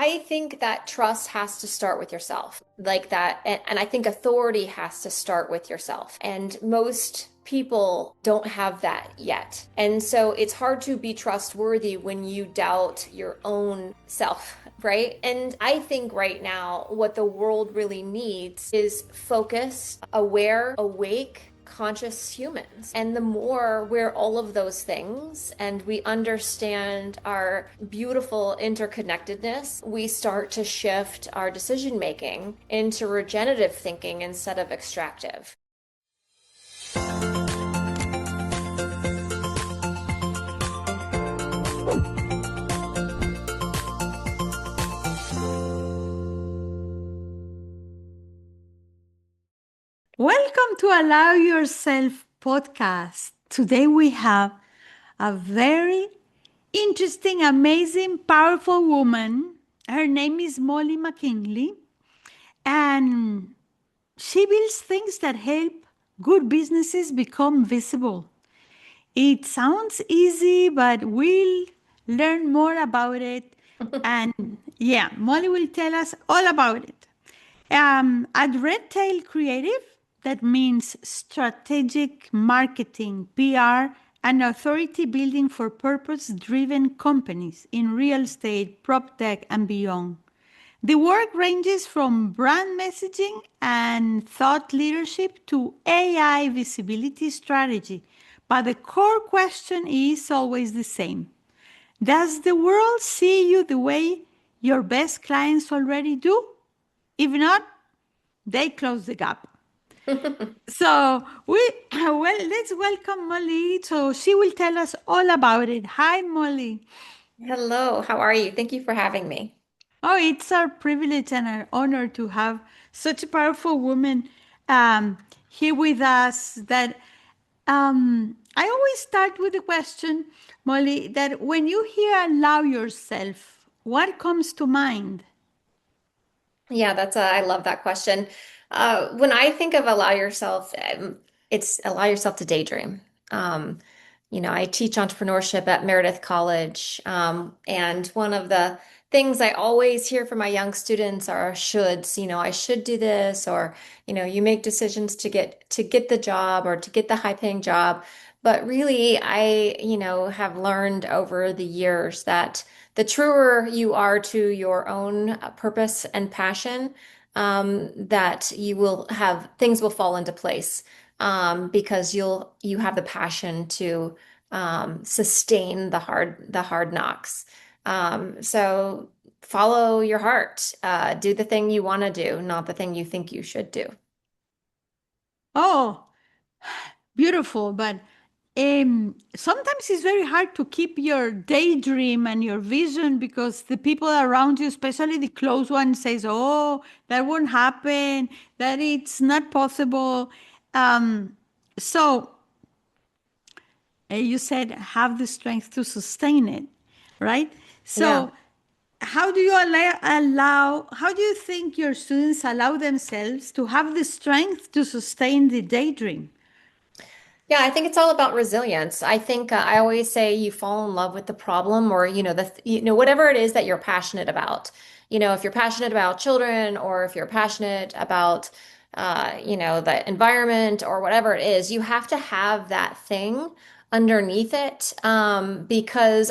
I think that trust has to start with yourself, like that. And I think authority has to start with yourself. And most people don't have that yet. And so it's hard to be trustworthy when you doubt your own self, right? And I think right now, what the world really needs is focused, aware, awake, conscious humans. And the more we're all of those things and we understand our beautiful interconnectedness, we start to shift our decision making into regenerative thinking instead of extractive. Welcome to Allow Yourself podcast. Today we have a very interesting, amazing, powerful woman. Her name is Molly McKinley, and she builds things that help good businesses become visible. It sounds easy, but we'll learn more about it. And yeah, Molly will tell us all about it. At Redtail Creative, that means strategic marketing, PR, and authority building for purpose-driven companies in real estate, prop tech, and beyond. The work ranges from brand messaging and thought leadership to AI visibility strategy, but the core question is always the same. Does the world see you the way your best clients already do? If not, they close the gap. So let's welcome Molly. So she will tell us all about it. Hi, Molly. Hello, how are you? Thank you for having me. Oh, it's our privilege and our honor to have such a powerful woman here with us. That I always start with the question, Molly, that when you hear allow yourself, what comes to mind? Yeah, I love that question. When I think of allow yourself, it's allow yourself to daydream. Um, I teach entrepreneurship at Meredith College, and one of the things I always hear from my young students are shoulds. I should do this, or you make decisions to get the job or to get the high paying job. But really, I have learned over the years that the truer you are to your own purpose and passion, that you will have things will fall into place, because you have the passion to sustain the hard knocks. So follow your heart. Do the thing you want to do, not the thing you think you should do. Oh, beautiful. But sometimes it's very hard to keep your daydream and your vision because the people around you, especially the close ones, says, "Oh, that won't happen. That it's not possible." Um, so you said have the strength to sustain it, right? Yeah. So how do you how do you think your students allow themselves to have the strength to sustain the daydream? Yeah, I think it's all about resilience. I think I always say you fall in love with the problem, or whatever it is that you're passionate about. If you're passionate about children, or if you're passionate about the environment, or whatever it is, you have to have that thing underneath it, because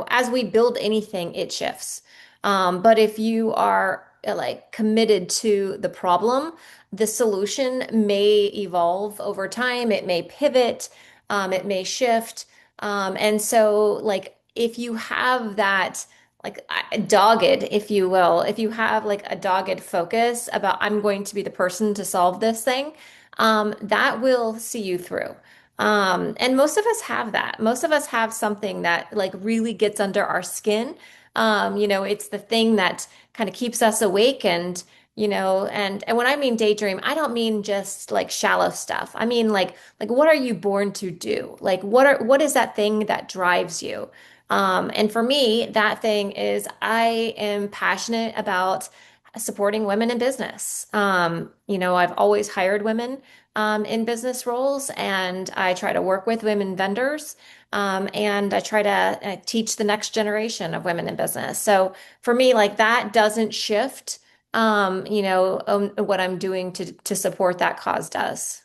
as we build anything, it shifts. But if you are like committed to the problem, the solution may evolve over time. It may pivot, it may shift. And so, like, if you have that, like, dogged, if you will, if you have like a dogged focus about, I'm going to be the person to solve this thing, that will see you through. And most of us have that. Most of us have something that like really gets under our skin. It's the thing that kind of keeps us awake, and when I mean daydream, I don't mean just like shallow stuff. I mean like what are you born to do? Like what is that thing that drives you? And for me, that thing is I am passionate about supporting women in business. I've always hired women in business roles, and I try to work with women vendors, and I try to teach the next generation of women in business. So for me, like that doesn't shift. What I'm doing to support that cause does.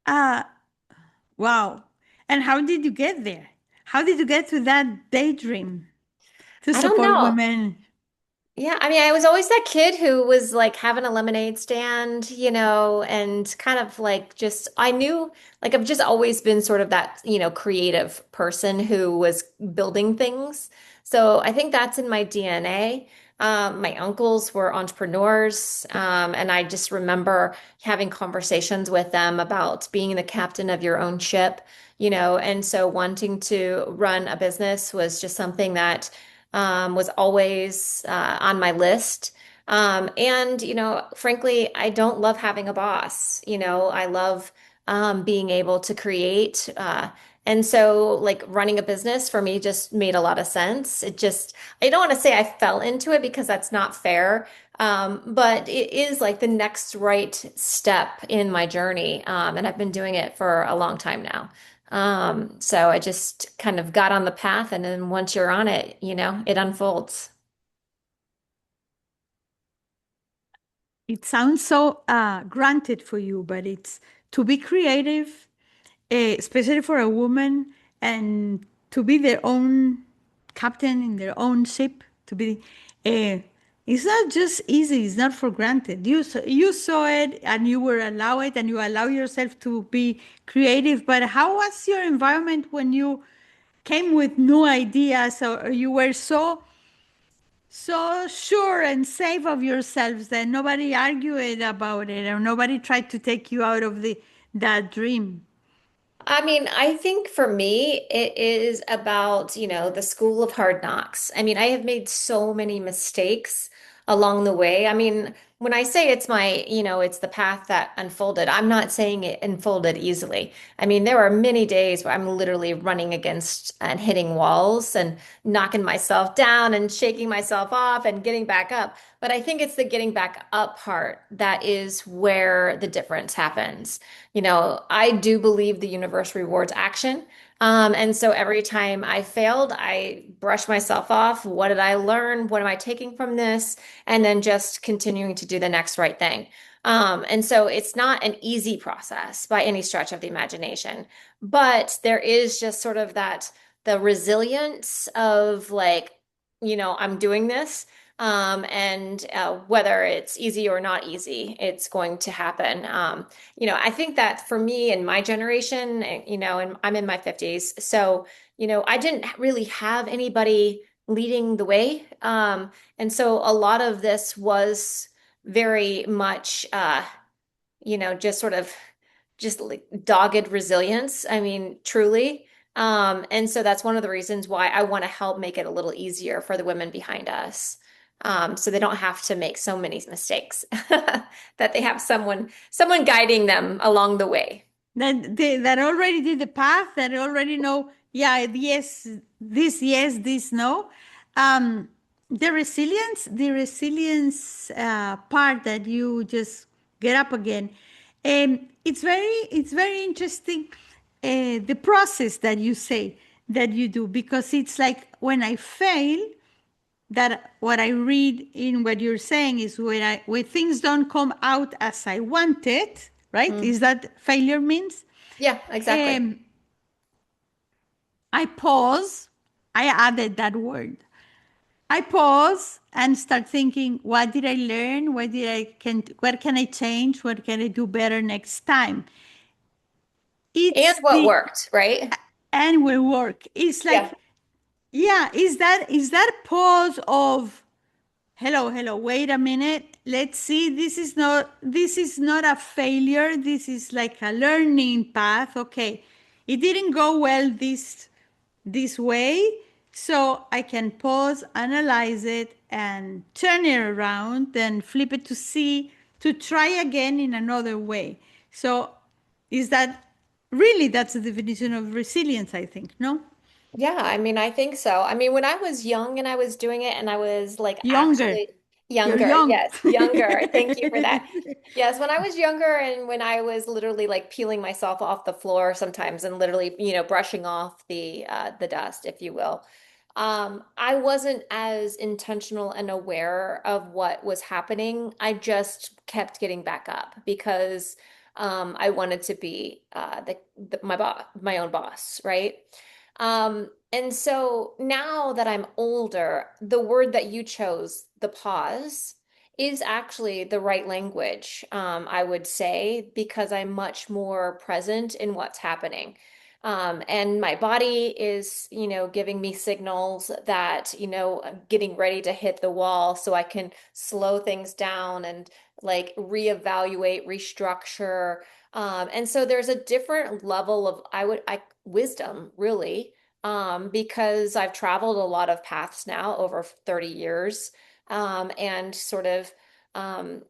Uh, wow. And how did you get there? How did you get to that daydream to I don't support know. women? Yeah, I mean, I was always that kid who was like having a lemonade stand, and kind of like just, I knew, like, I've just always been sort of that, creative person who was building things. So I think that's in my DNA. My uncles were entrepreneurs, and I just remember having conversations with them about being the captain of your own ship, and so wanting to run a business was just something that was always on my list. And, frankly, I don't love having a boss. I love being able to create. And so, like, running a business for me just made a lot of sense. I don't want to say I fell into it because that's not fair. But it is like the next right step in my journey. And I've been doing it for a long time now. So I just kind of got on the path, and then once you're on it, it unfolds. It sounds so granted for you, but it's to be creative, especially for a woman, and to be their own captain in their own ship, to be, uh, it's not just easy, it's not for granted. You saw it and you were allow it and you allow yourself to be creative. But how was your environment when you came with new ideas or you were so sure and safe of yourselves that nobody argued about it or nobody tried to take you out of that dream? I mean, I think for me, it is about, the school of hard knocks. I mean, I have made so many mistakes along the way. I mean, when I say it's the path that unfolded, I'm not saying it unfolded easily. I mean, there are many days where I'm literally running against and hitting walls and knocking myself down and shaking myself off and getting back up. But I think it's the getting back up part that is where the difference happens. I do believe the universe rewards action. And so every time I failed, I brushed myself off. What did I learn? What am I taking from this? And then just continuing to do the next right thing. And so it's not an easy process by any stretch of the imagination, but there is just sort of the resilience of like, I'm doing this. And whether it's easy or not easy, it's going to happen. I think that for me and my generation, and I'm in my 50s, so, I didn't really have anybody leading the way. And so a lot of this was very much, just sort of just like dogged resilience. I mean, truly. And so that's one of the reasons why I want to help make it a little easier for the women behind us. So they don't have to make so many mistakes, that they have someone guiding them along the way. That already did the path, that already know, yeah, yes, this no. Um, the resilience part that you just get up again. It's very interesting, the process that you say that you do, because it's like when I fail, that what I read in what you're saying is when things don't come out as I wanted, right? Mm. Is that failure means? Yeah, exactly. Um, I pause. I added that word. I pause and start thinking, what did I learn? What can I change? What can I do better next time? And It's what the worked, right? annual work. It's Yeah. like, yeah, is that pause of hello, hello, wait a minute. Let's see. This is not a failure. This is like a learning path. Okay. It didn't go well this way. So I can pause, analyze it, and turn it around, then flip it to try again in another way. So is that really that's the definition of resilience, I think, no? Yeah, I mean, I think so. I mean, when I was young and I was doing it and I was like Younger. actually You're younger, young. yes, younger. Thank you for that. Yes, when I was younger and when I was literally like peeling myself off the floor sometimes and literally, brushing off the dust, if you will. I wasn't as intentional and aware of what was happening. I just kept getting back up because I wanted to be my own boss, right? And so now that I'm older, the word that you chose, the pause, is actually the right language, I would say, because I'm much more present in what's happening. And my body is, giving me signals that, I'm getting ready to hit the wall so I can slow things down and like reevaluate, restructure. And so there's a different level of, wisdom, really, because I've traveled a lot of paths now over 30 years, and sort of um,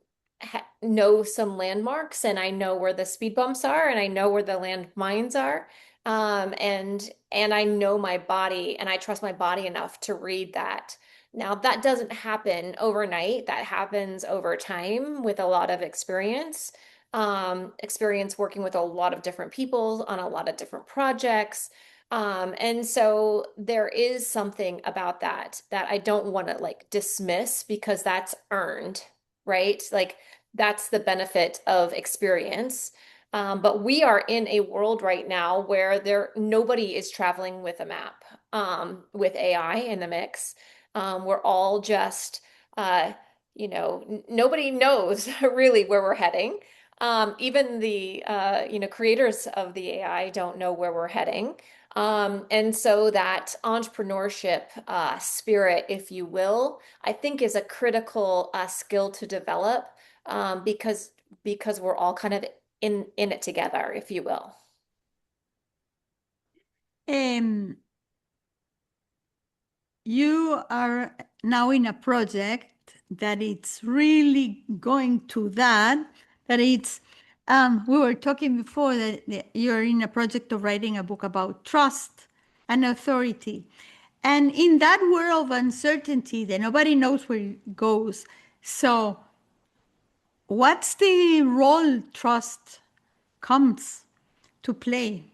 know some landmarks, and I know where the speed bumps are, and I know where the landmines are. And I know my body, and I trust my body enough to read that. Now, that doesn't happen overnight. That happens over time with a lot of experience working with a lot of different people on a lot of different projects. And so there is something about that I don't want to like dismiss because that's earned, right? Like that's the benefit of experience. But we are in a world right now where nobody is traveling with a map, with AI in the mix. We're all just, nobody knows really where we're heading. Even the creators of the AI don't know where we're heading. And so that entrepreneurship spirit, if you will, I think is a critical skill to develop, because we're all kind of in it together, if you will. Um, you are now in a project that it's really going to that it's we were talking before that you're in a project of writing a book about trust and authority, and in that world of uncertainty that nobody knows where it goes, so what's the role trust comes to play?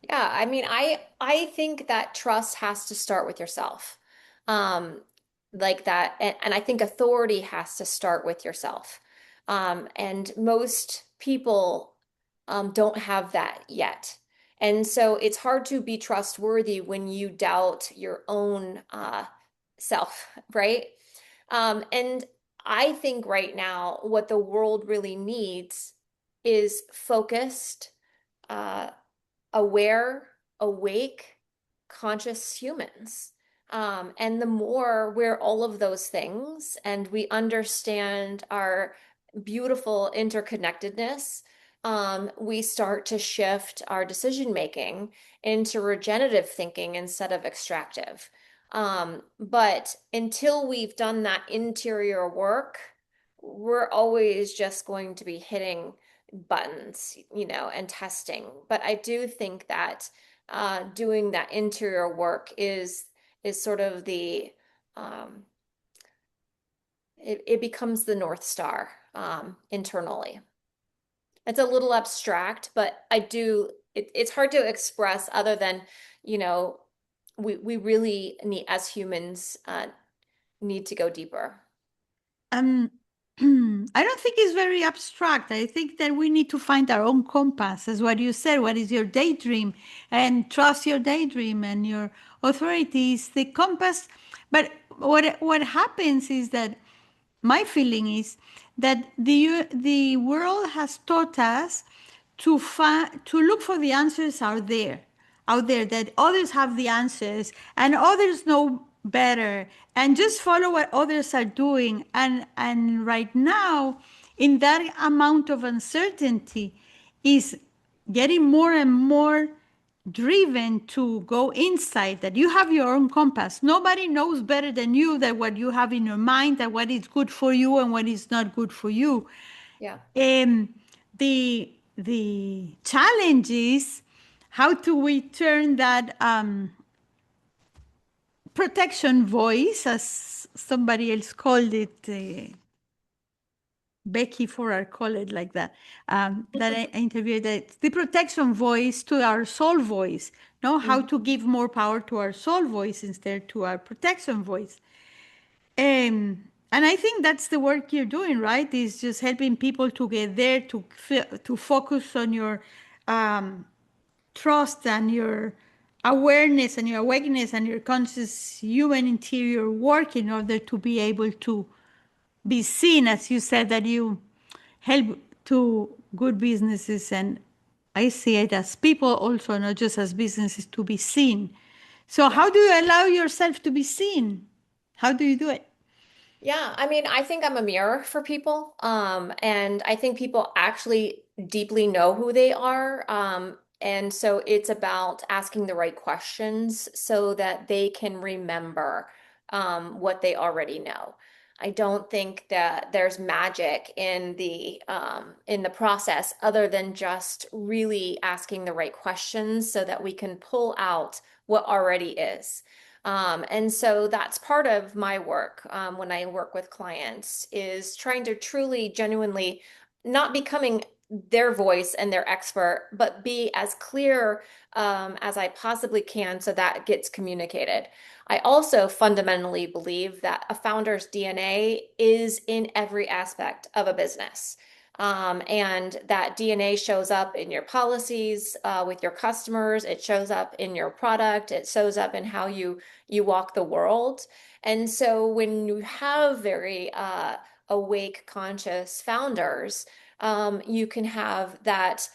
Yeah, I mean, I think that trust has to start with yourself. Um, like that, and I think authority has to start with yourself. And most people don't have that yet. And so it's hard to be trustworthy when you doubt your own self, right? And I think right now what the world really needs is focused, uh, aware, awake, conscious humans. And the more we're all of those things and we understand our beautiful interconnectedness, we start to shift our decision making into regenerative thinking instead of extractive. But until we've done that interior work, we're always just going to be hitting buttons, and testing. But I do think that doing that interior work is sort of it becomes the North Star, internally. It's a little abstract, but it's hard to express other than, you know, we really need, as humans, need to go deeper. Um, I don't think it's very abstract. I think that we need to find our own compass, as what you said. What is your daydream? And trust your daydream and your authority is the compass. But what happens is that my feeling is that the world has taught us to look for the answers out there, that others have the answers and others know better, and just follow what others are doing. And right now, in that amount of uncertainty, is getting more and more driven to go inside, that you have your own compass. Nobody knows better than you that what you have in your mind, that what is good for you and what is not good for you. Yeah. um, the challenge is how do we turn that protection voice, as somebody else called it. Becky Forer called it like that. That I interviewed, that the protection voice to our soul voice. Know how Mhm. to give more power to our soul voice instead to our protection voice. And I think that's the work you're doing, right? Is just helping people to get there, to focus on your um, trust and your awareness and your awakeness and your conscious human interior work in order to be able to be seen, as you said, that you help to good businesses. And I see it as people also, not just as businesses, to be seen. So Yeah. how do you allow yourself to be seen? How do you do it? Yeah, I mean, I think I'm a mirror for people. And I think people actually deeply know who they are. And so it's about asking the right questions so that they can remember what they already know. I don't think that there's magic in the process other than just really asking the right questions so that we can pull out what already is. And so that's part of my work when I work with clients is trying to truly, genuinely not becoming their voice and their expert, but be as clear as I possibly can so that gets communicated. I also fundamentally believe that a founder's DNA is in every aspect of a business. And that DNA shows up in your policies with your customers. It shows up in your product. It shows up in how you walk the world. And so when you have very awake, conscious founders, you can have that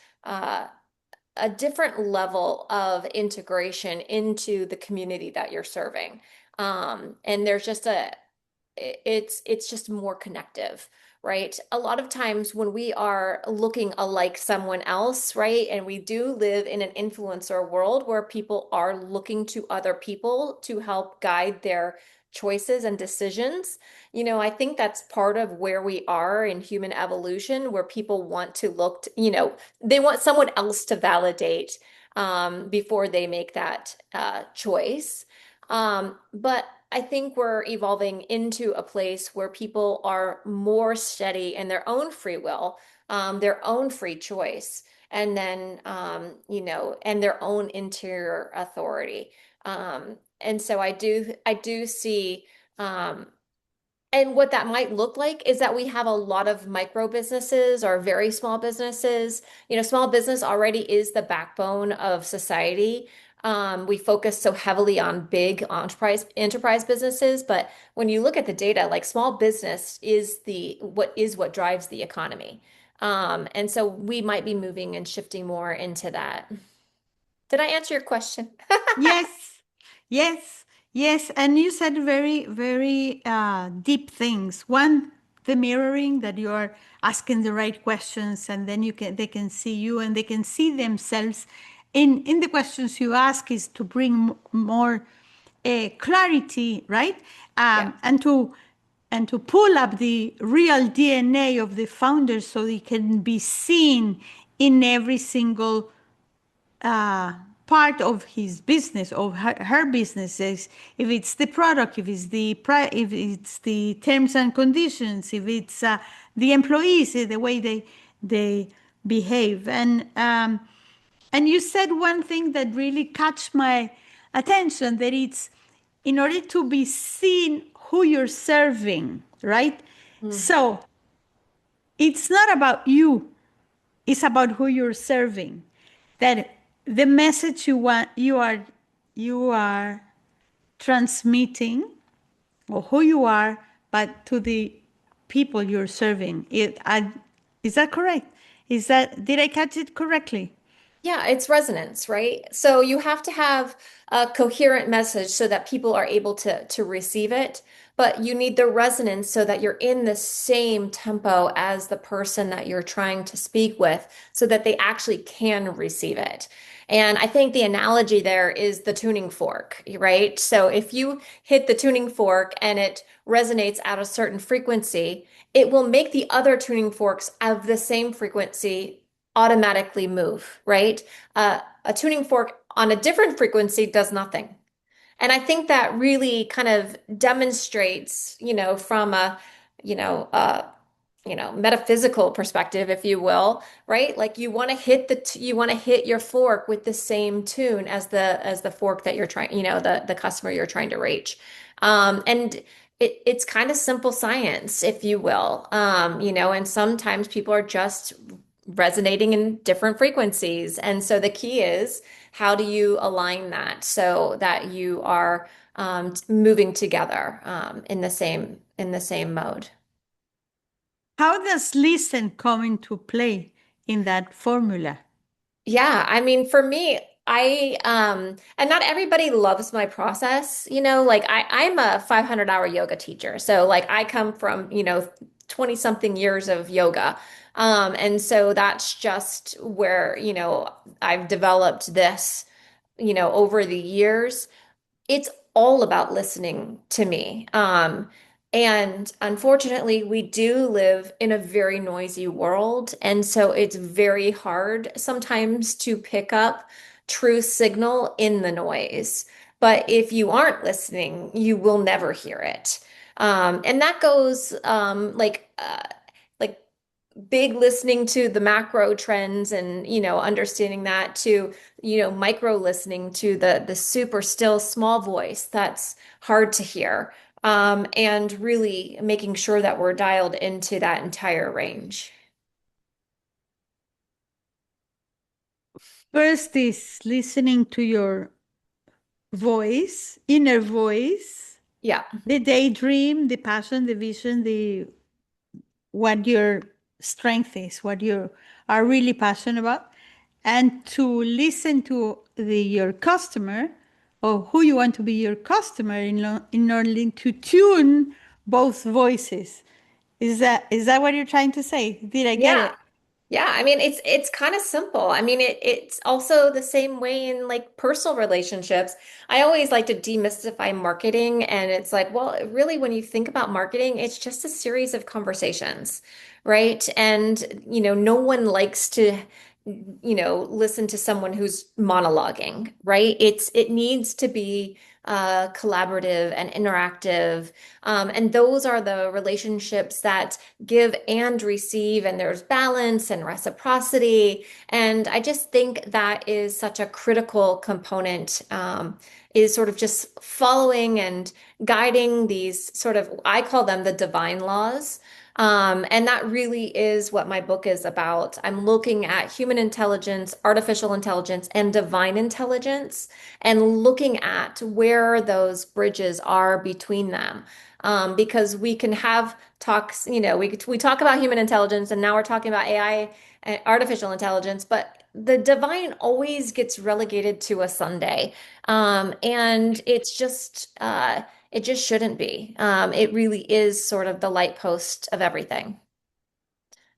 a different level of integration into the community that you're serving. And there's just it's just more connective, right? A lot of times when we are looking alike someone else, right? And we do live in an influencer world where people are looking to other people to help guide their choices and decisions. I think that's part of where we are in human evolution, where people want to they want someone else to validate before they make that choice. But I think we're evolving into a place where people are more steady in their own free will, their own free choice, and then, and their own interior authority. And so I do see, and what that might look like is that we have a lot of micro businesses or very small businesses. Small business already is the backbone of society. We focus so heavily on big enterprise businesses, but when you look at the data, like small business is what drives the economy. And so we might be moving and shifting more into that. Did I answer your question? Yes, yes, yes. And you said very, very deep things. One, the mirroring, that you are asking the right questions, and then they can see you and they can see themselves in the questions you ask, is to bring more clarity, right? Yeah. And to pull up the real DNA of the founders so it can be seen in every single uh, part of his business, of her businesses. If it's the product, if it's the terms and conditions, if it's the employees, the way they behave. And you said one thing that really caught my attention, that it's in order to be seen who you're serving, right? Mm. So it's not about you, it's about who you're serving. That the message you are transmitting, or who you are, but to the people you're serving. Is that correct? Did I catch it correctly? Yeah, it's resonance, right? So you have to have a coherent message so that people are able to receive it, but you need the resonance so that you're in the same tempo as the person that you're trying to speak with so that they actually can receive it. And I think the analogy there is the tuning fork, right? So if you hit the tuning fork and it resonates at a certain frequency, it will make the other tuning forks of the same frequency automatically move, right? A tuning fork on a different frequency does nothing. And I think that really kind of demonstrates, from a, you know, uh, metaphysical perspective, if you will, right? Like you want to hit you want to hit your fork with the same tune as the fork that you're trying, the customer you're trying to reach. And it's kind of simple science, if you will. And sometimes people are just resonating in different frequencies. And so the key is, how do you align that so that you are moving together in the same mode? How does listen come into play in that formula? Yeah, I mean, for me, and not everybody loves my process, like I'm a 500-hour yoga teacher. So like I come from, 20 something years of yoga. And so that's just where, I've developed this, over the years. It's all about listening to me. And unfortunately, we do live in a very noisy world. And so it's very hard sometimes to pick up true signal in the noise. But if you aren't listening, you will never hear it. And that goes like big listening to the macro trends and understanding that, to micro listening to the super still small voice that's hard to hear, and really making sure that we're dialed into that entire range. First is listening to your voice, inner voice, Yeah. the daydream, the passion, the vision, the what your strength is, what you are really passionate about, and to listen to your customer or who you want to be your customer in order to tune both voices. Is that what you're trying to say? Did I get Yeah. it? Yeah, I mean it's kind of simple. I mean it's also the same way in like personal relationships. I always like to demystify marketing, and it's like, well, really when you think about marketing, it's just a series of conversations, right? And no one likes to listen to someone who's monologuing, right? It needs to be collaborative and interactive. And those are the relationships that give and receive, and there's balance and reciprocity. And I just think that is such a critical component, is sort of just following and guiding these sort of, I call them the divine laws. And that really is what my book is about. I'm looking at human intelligence, artificial intelligence, and divine intelligence, and looking at where those bridges are between them. Because we can have talks, we talk about human intelligence, and now we're talking about AI, artificial intelligence, but the divine always gets relegated to a Sunday. And it just shouldn't be. It really is sort of the light post of everything.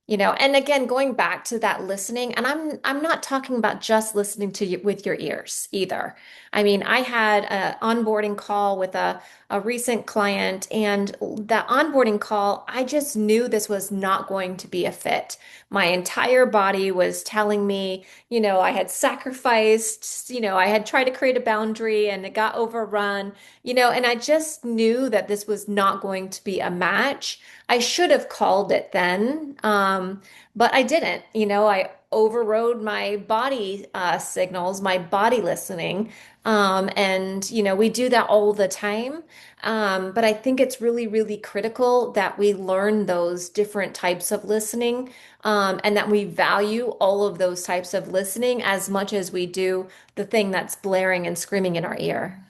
And again, going back to that listening, and I'm not talking about just listening to you with your ears either. I mean, I had an onboarding call with a recent client, and that onboarding call, I just knew this was not going to be a fit. My entire body was telling me, I had sacrificed, I had tried to create a boundary and it got overrun, and I just knew that this was not going to be a match. I should have called it then, but I didn't. I overrode my body signals, my body listening. And, we do that all the time. But I think it's really, really critical that we learn those different types of listening, and that we value all of those types of listening as much as we do the thing that's blaring and screaming in our ear.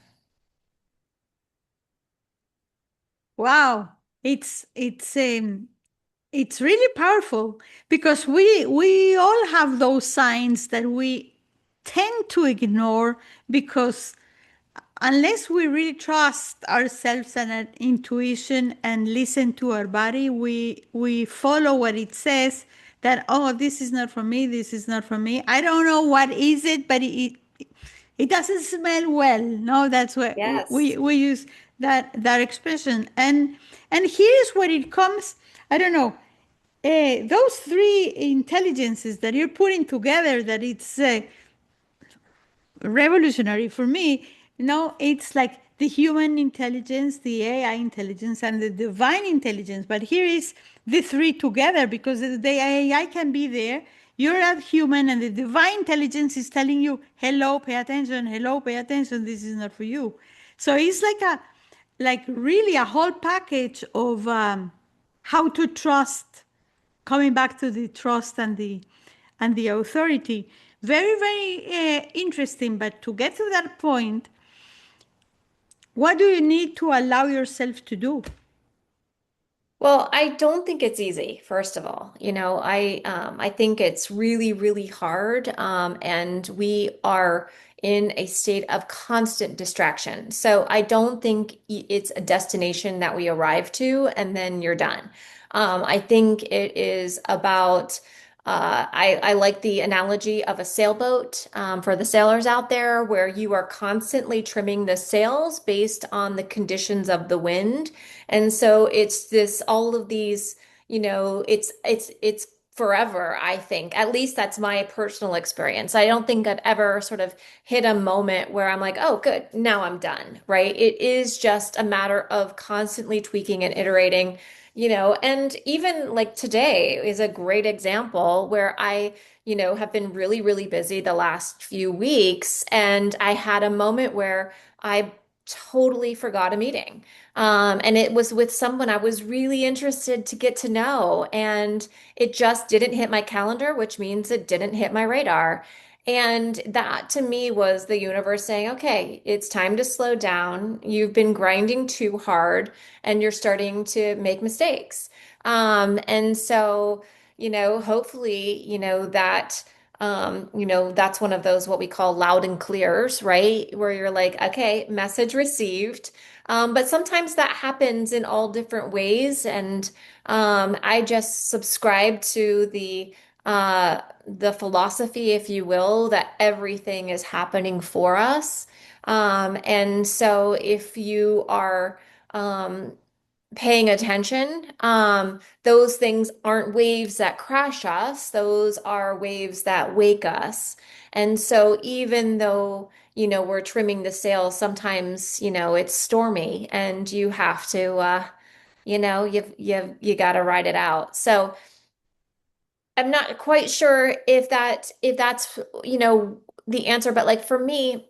Wow, it's really powerful because we all have those signs that we tend to ignore because unless we really trust ourselves and our intuition and listen to our body, we follow what it says that, oh, this is not for me, this is not for me. I don't know what is it, but it doesn't smell well. No, that's what Yes. we use that expression. And here's where it comes. I don't know. Those three intelligences that you're putting together, that it's revolutionary for me. It's like the human intelligence, the AI intelligence, and the divine intelligence. But here is the three together, because the AI can be there. You're a human, and the divine intelligence is telling you, hello, pay attention, hello, pay attention, this is not for you. So it's like really a whole package of how to trust, coming back to the trust and the authority. Very, very interesting. But to get to that point, what do you need to allow yourself to do? Well, I don't think it's easy, first of all. I think it's really, really hard. And we are in a state of constant distraction. So I don't think it's a destination that we arrive to and then you're done. I think it is about I like the analogy of a sailboat for the sailors out there, where you are constantly trimming the sails based on the conditions of the wind. And so it's this, all of these, it's forever, I think. At least that's my personal experience. I don't think I've ever sort of hit a moment where I'm like, oh, good, now I'm done, right? It is just a matter of constantly tweaking and iterating. And even like today is a great example where I have been really, really busy the last few weeks. And I had a moment where I totally forgot a meeting. And it was with someone I was really interested to get to know. And it just didn't hit my calendar, which means it didn't hit my radar. And that to me was the universe saying, okay, it's time to slow down. You've been grinding too hard and you're starting to make mistakes. And so, hopefully, that's one of those what we call loud and clears, right? Where you're like, okay, message received. But sometimes that happens in all different ways. And I just subscribe to the philosophy, if you will, that everything is happening for us. And so if you are paying attention, those things aren't waves that crash us, those are waves that wake us. And so even though, we're trimming the sails, sometimes, it's stormy and you have to, you got to ride it out. So I'm not quite sure if that's the answer, but like for me,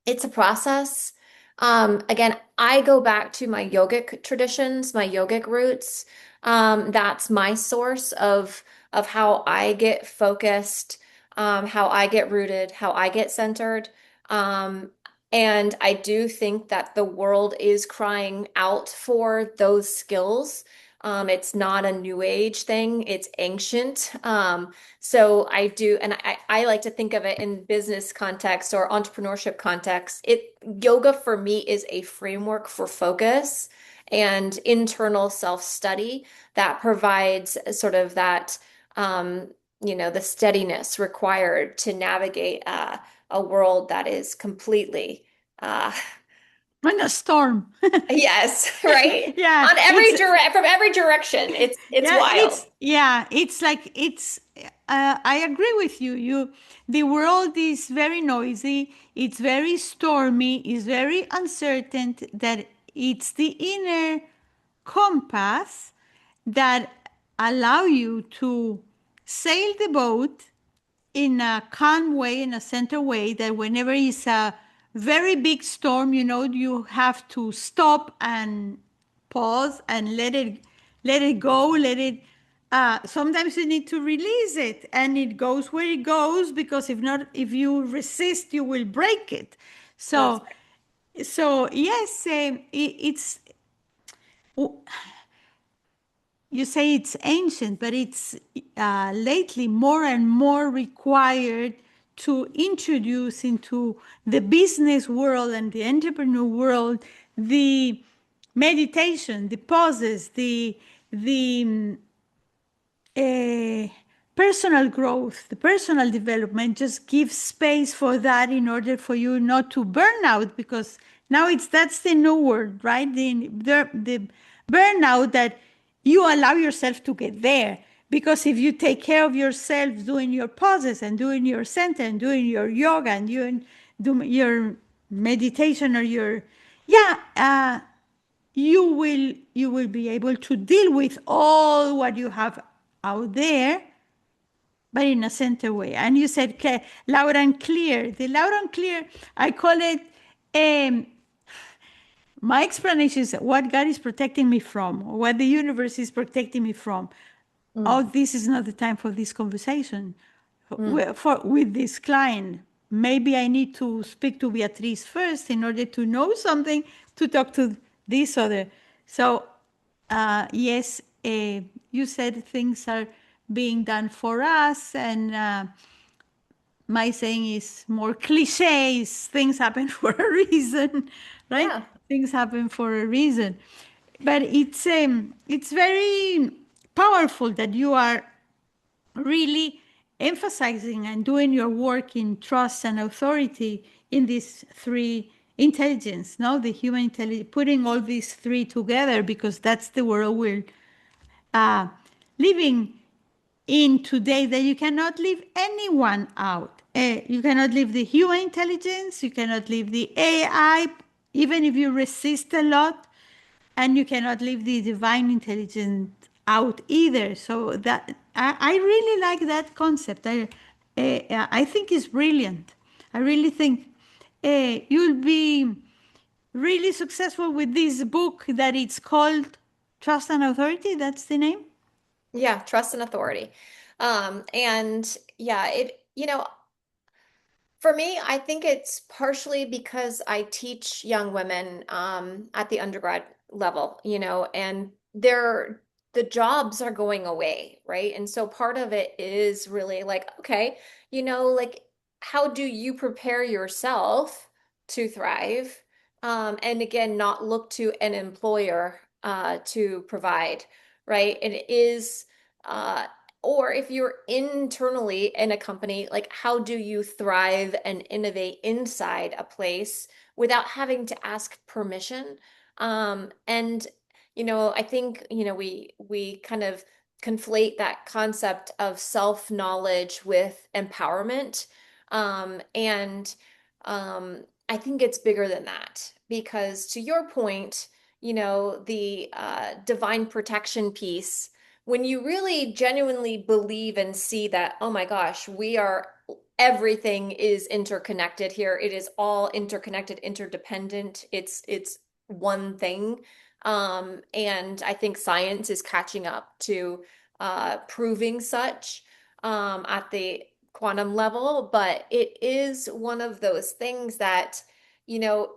it's a process. Again, I go back to my yogic traditions, my yogic roots. That's my source of how I get focused, how I get rooted, how I get centered. Um, and I do think that the world is crying out for those skills. It's not a new age thing, it's ancient. So I do, and I like to think of it in business context or entrepreneurship context. Yoga for me is a framework for focus and internal self-study that provides sort of that, the steadiness required to navigate a world that is completely, uh, When a storm. yes, right? Yeah, On every it's direct from every direction. It's yeah, wild. it's like it's I agree with you. The world is very noisy, it's very stormy, it's very uncertain, that it's the inner compass that allow you to sail the boat in a calm way, in a center way, that whenever it's a very big storm, you have to stop and pause and let it go, let it. Sometimes you need to release it, and it goes where it goes, because if not, if you resist, you will break it. That's So, so yes, it's you say it's ancient, but it's lately more and more required to introduce into the business world and the entrepreneur world the meditation, the pauses, the personal growth, the personal development. Just give space for that in order for you not to burn out, because now that's the new word, right? The burnout, that you allow yourself to get there. Because if you take care of yourself, doing your pauses and doing your center and doing your yoga and doing your meditation or your yeah, you will be able to deal with all what you have out there, but in a center way. And you said loud and clear. The loud and clear, I call it, um, my explanation is what God is protecting me from, or what the universe is protecting me from. Oh, Mm, this is not the time for this conversation mm, with this client. Maybe I need to speak to Beatriz first in order to know something to talk to this other. So, yes, you said things are being done for us, and my saying is more cliches. Things happen for a reason, right? yeah. Things happen for a reason. But it's very powerful that you are really emphasizing and doing your work in trust and authority in these three intelligence, no, the human intelligence, putting all these three together, because that's the world we're uh, living in today, that you cannot leave anyone out. You cannot leave the human intelligence, you cannot leave the AI, even if you resist a lot, and you cannot leave the divine intelligence out either. So that I really like that concept. I think it's brilliant. I really think you'll be really successful with this book that it's called Trust and Authority. That's the name. Yeah, trust and authority. And yeah, for me, I think it's partially because I teach young women at the undergrad level, and the jobs are going away, right? And so part of it is really like, okay, like how do you prepare yourself to thrive? And again, not look to an employer to provide, right? It is uh, or if you're internally in a company, like how do you thrive and innovate inside a place without having to ask permission? And I think, we kind of conflate that concept of self-knowledge with empowerment. And I think it's bigger than that because to your point, the divine protection piece when you really genuinely believe and see that, oh my gosh, everything is interconnected here. It is all interconnected, interdependent. It's one thing. And I think science is catching up to proving such at the quantum level, but it is one of those things that, you know,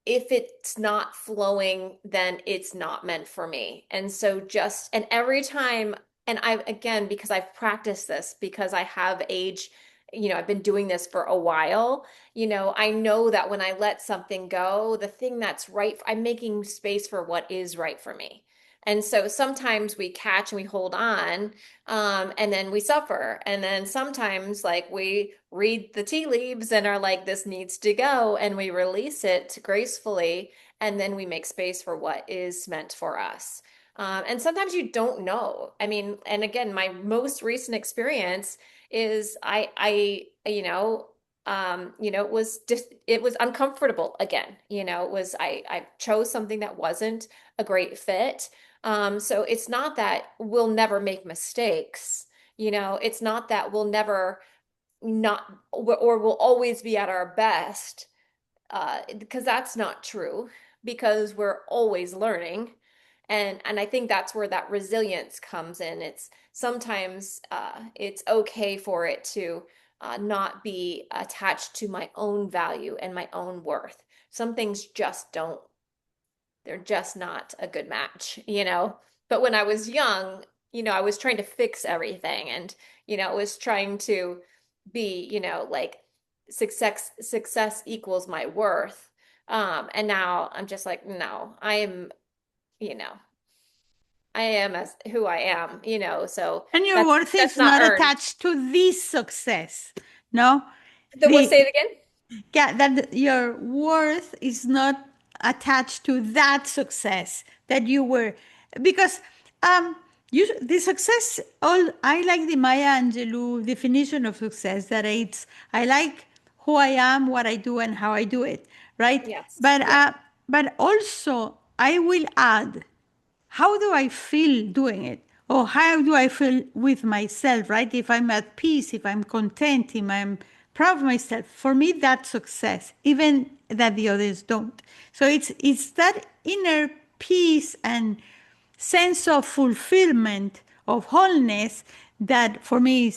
if it's not flowing, then it's not meant for me. And so and every time, and again, because I've practiced this, because I have age, I've been doing this for a while, I know that when I let something go, the thing that's right, I'm making space for what is right for me. And so sometimes we catch and we hold on, and then we suffer. And then sometimes, like, we read the tea leaves and are like, this needs to go, and we release it gracefully. And then we make space for what is meant for us. And sometimes you don't know. I mean, and again, my most recent experience is it was uncomfortable again. I chose something that wasn't a great fit. So it's not that we'll never make mistakes. It's not that we'll never not or we'll always be at our best, because that's not true, because we're always learning. And I think that's where that resilience comes in. It's sometimes it's okay for it to not be attached to my own value and my own worth. Some things just don't, they're just not a good match. But when I was young, I was trying to fix everything and, was trying to be, like success equals my worth. And now I'm just like, no, you know, I am as who I am, so And your that's worth that's is not not earned. attached to this success. No, What, say the it again? yeah, that your worth is not attached to that success that you were, because um the success, all I like the Maya Angelou definition of success, that it's I like who I am, what I do, and how I do it, right? Yes. But Yeah. but also I will add, how do I feel doing it? Or how do I feel with myself, right? If I'm at peace, if I'm content, if I'm proud of myself, for me, that's success, even that the others don't. So it's that inner peace and sense of fulfillment, of wholeness, that for me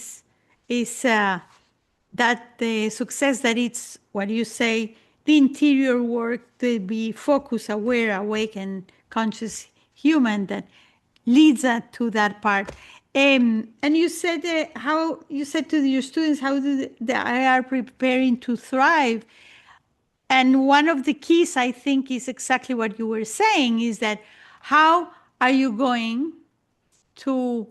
is that the success, that it's what you say, the interior work to be focused, aware, awake, and conscious human that leads us to that part. And you said how you said to your students, how do they are preparing to thrive. And one of the keys, I think, is exactly what you were saying, is that how are you going to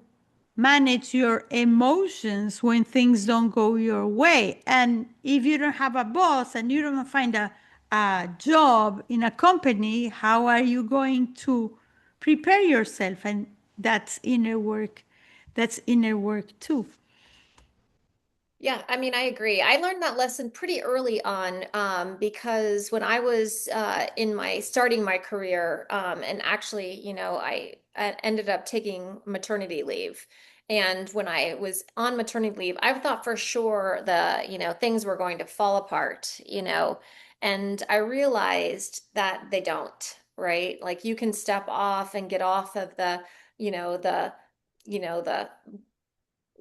manage your emotions when things don't go your way? And if you don't have a boss and you don't find a job in a company, how are you going to prepare yourself? And that's inner work. That's inner work too. Yeah, I mean, I agree. I learned that lesson pretty early on, because when I was in my starting my career, and actually, I ended up taking maternity leave. And when I was on maternity leave, I thought for sure things were going to fall apart, and I realized that they don't, right? Like you can step off and get off of you know, the,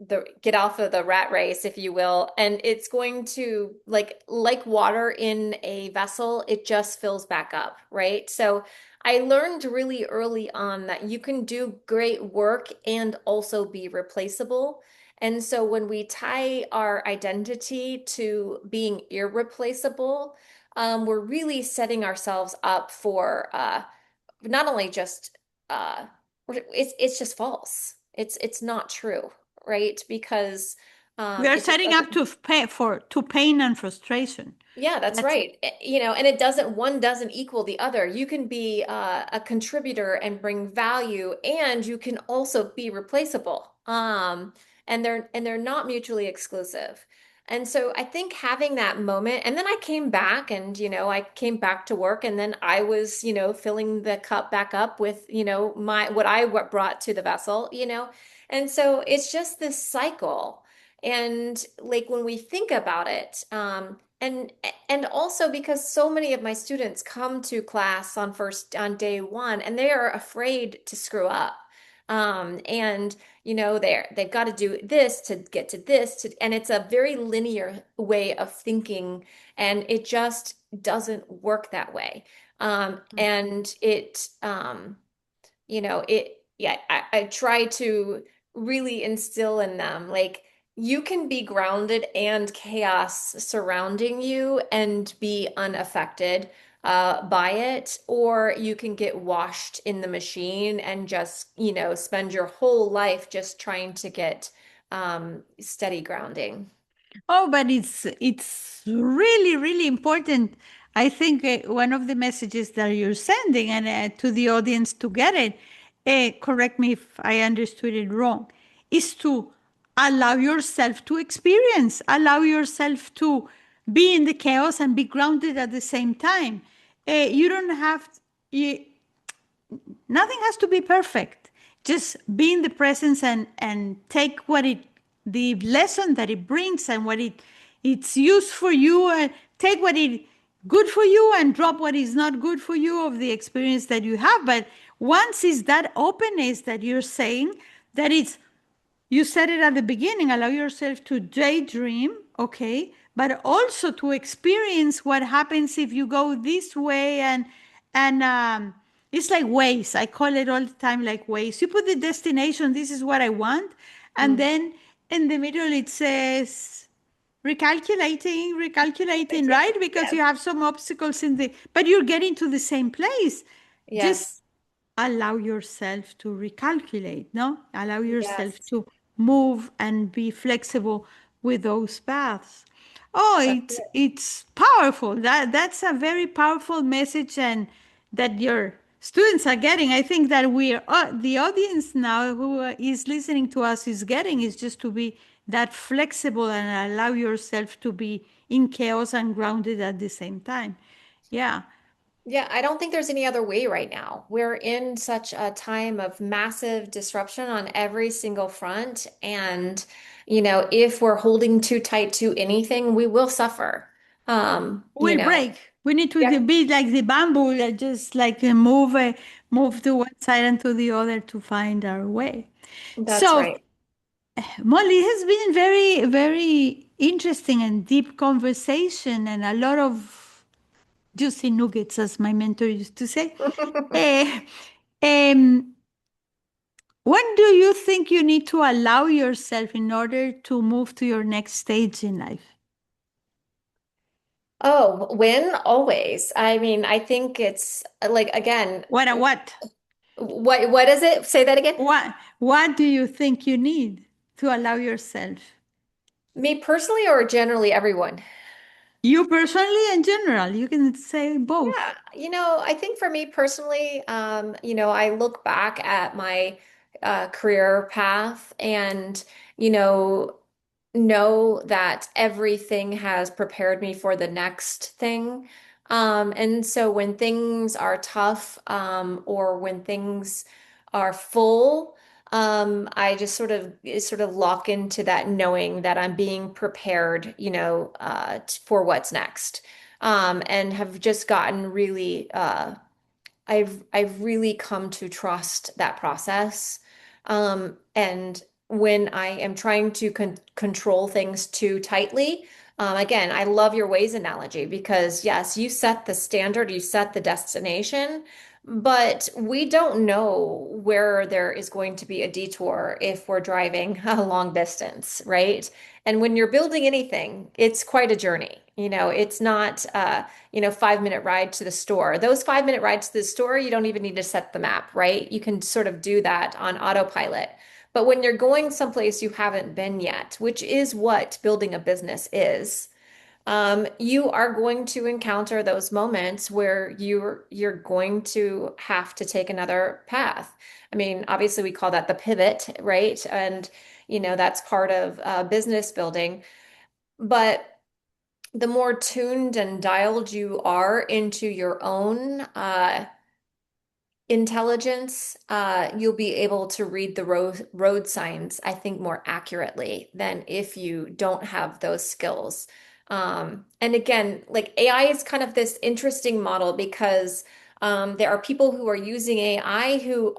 the get off of the rat race, if you will, and it's going to like water in a vessel, it just fills back up, right? So I learned really early on that you can do great work and also be replaceable. And so when we tie our identity to being irreplaceable, we're really setting ourselves up for not only just it's just false. It's not true, right? Because We are it just setting up doesn't. to pain and frustration. Yeah, that's That's right. And one doesn't equal the other. You can be a contributor and bring value, and you can also be replaceable. And they're not mutually exclusive. And so I think having that moment, and then I came back and, I came back to work, and then I was, filling the cup back up with, what I brought to the vessel. And so it's just this cycle. And like when we think about it, and also because so many of my students come to class on day one and they are afraid to screw up. And they've got to do this to get to and it's a very linear way of thinking, and it just doesn't work that way. And I try to really instill in them, like, you can be grounded and chaos surrounding you and be unaffected by it, or you can get washed in the machine and just, spend your whole life just trying to get steady grounding. Oh, but it's really really important. I think one of the messages that you're sending and to the audience to get it, correct me if I understood it wrong, is to allow yourself to experience, allow yourself to be in the chaos and be grounded at the same time. You don't have you, nothing has to be perfect. Just be in the presence and take what it, the lesson that it brings and what it's used for you, and take what it good for you and drop what is not good for you of the experience that you have. But once is that openness that you're saying, that it's, you said it at the beginning, allow yourself to daydream, okay, but also to experience what happens if you go this way. And it's like ways. I call it all the time like ways. You put the destination, this is what I want, and Mm. then in the middle it says recalculating, Yes. right? Because Yes. you have some obstacles in the, but you're getting to the same place. Just Yes. allow yourself to recalculate, no? Allow yourself Yes. to move and be flexible with those paths. Oh, That's it's powerful. That's a very powerful message, and that your students are getting. I think that we are the audience now who is listening to us is getting, is just to be that flexible and allow yourself to be in chaos and grounded at the same time. Yeah. Yeah, I don't think there's any other way right now. We're in such a time of massive disruption on every single front. And, if we're holding too tight to anything, we will suffer. Um, you We'll know, break. We need to yeah, be like the bamboo, that just like move to one side and to the other to find our way. that's So, right. Molly, it has been very, very interesting and deep conversation and a lot of juicy nuggets, as my mentor used to say. Eh, um, when do you think you need to allow yourself in order to move to your next stage in life? Oh, when? Always. I mean, I think it's like again, What a what? what is it? Say that again. What do you think you need to allow yourself? Me personally or generally everyone? You personally in general, you can say both. Yeah, I think for me personally, I look back at my career path and, you know that everything has prepared me for the next thing. And so when things are tough, or when things are full, I just sort of lock into that knowing that I'm being prepared, for what's next. And have just gotten really I've really come to trust that process. And when I am trying to control things too tightly, again, I love your ways analogy because yes, you set the standard, you set the destination, but we don't know where there is going to be a detour if we're driving a long distance, right? And when you're building anything, it's quite a journey. It's not 5-minute ride to the store. Those 5-minute rides to the store, you don't even need to set the map, right? You can sort of do that on autopilot. But when you're going someplace you haven't been yet, which is what building a business is, you are going to encounter those moments where you're going to have to take another path. I mean, obviously we call that the pivot, right? And that's part of business building. But the more tuned and dialed you are into your own intelligence, you'll be able to read the road signs, I think, more accurately than if you don't have those skills. And again, like AI is kind of this interesting model because there are people who are using AI who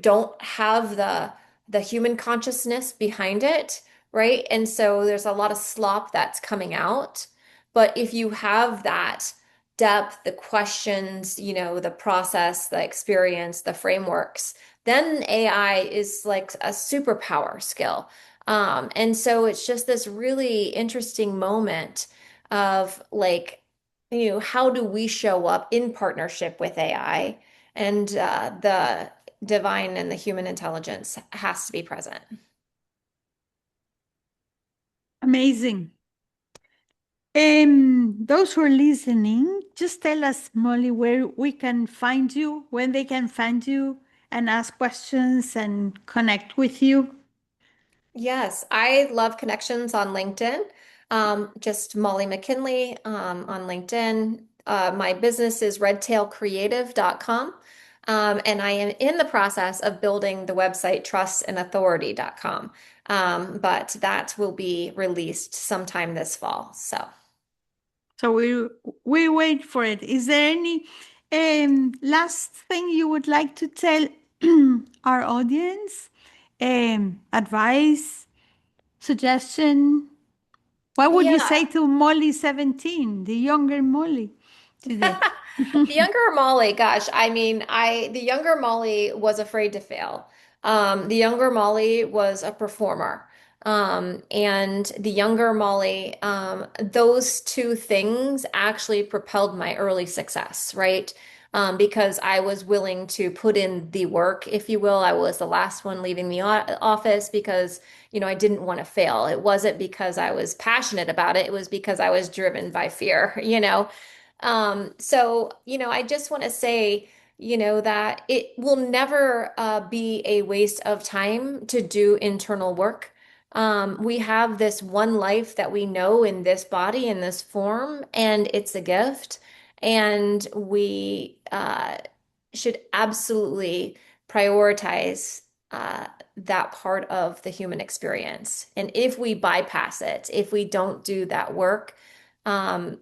don't have the human consciousness behind it, right? And so there's a lot of slop that's coming out. But if you have that depth, the questions, the process, the experience, the frameworks, then AI is like a superpower skill. And so it's just this really interesting moment of like, how do we show up in partnership with AI? And the divine and the human intelligence has to be present. Amazing. Those who are listening, just tell us, Molly, where we can find you, when they can find you, and ask questions and connect with you. Yes, I love connections on LinkedIn. Just Molly McKinley on LinkedIn. My business is redtailcreative.com. And I am in the process of building the website trustandauthority.com. But that will be released sometime this fall. So. So we wait for it. Is there any last thing you would like to tell our audience? Advice, suggestion? What would you say Yeah. to Molly 17, the younger Molly today? The younger Molly, gosh, I mean, the younger Molly was afraid to fail. The younger Molly was a performer. And the younger Molly, those two things actually propelled my early success, right? Because I was willing to put in the work, if you will. I was the last one leaving the office because, I didn't want to fail. It wasn't because I was passionate about it. It was because I was driven by fear, you know? So, I just want to say, that it will never be a waste of time to do internal work. We have this one life that we know in this body, in this form, and it's a gift. And we should absolutely prioritize that part of the human experience. And if we bypass it, if we don't do that work, um,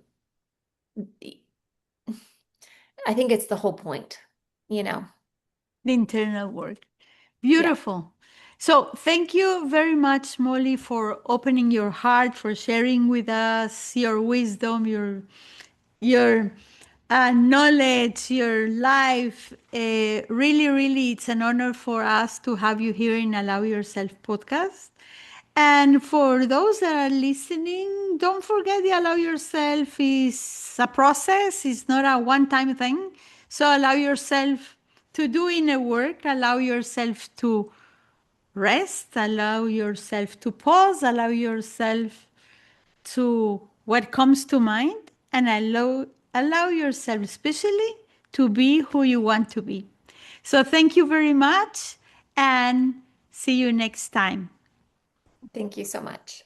I think it's the whole point, you know? The internal work. Yeah. Beautiful. So, thank you very much, Molly, for opening your heart, for sharing with us your wisdom, your knowledge, your life. Really, really, it's an honor for us to have you here in Allow Yourself podcast. And for those that are listening, don't forget the Allow Yourself is a process, it's not a one time thing. So allow yourself to do inner work, allow yourself to rest, allow yourself to pause, allow yourself to what comes to mind, and allow yourself, especially, to be who you want to be. So thank you very much, and see you next time. Thank you so much.